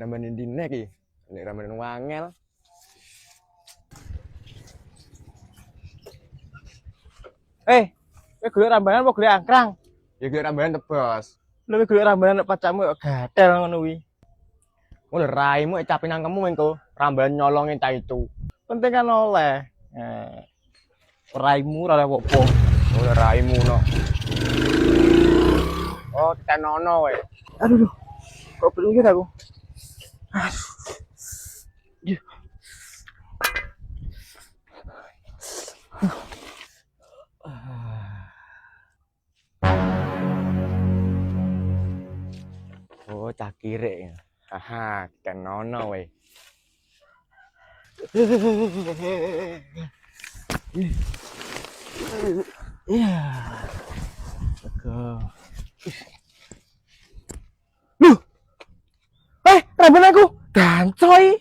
ramban dine iki. Nek ramban wangel. Kowe golek rambanan apa golek angkrang? Ya golek ramban tebas. Lha kowe golek rambanan nek pacamu kok gatel ngono kuwi. Ngono raimu capek nangkemu engko. Ramban nyolongin ta itu. Penting kan oleh. Raimu ora apa-apa. Ngono raimu no. Oh, tenono wae. Aduh. Kok pelungit aku. Aduh. Yuh. Oh, cah kirek. Haha, tenono wae. Iya. Loh. Ramban aku gancoy.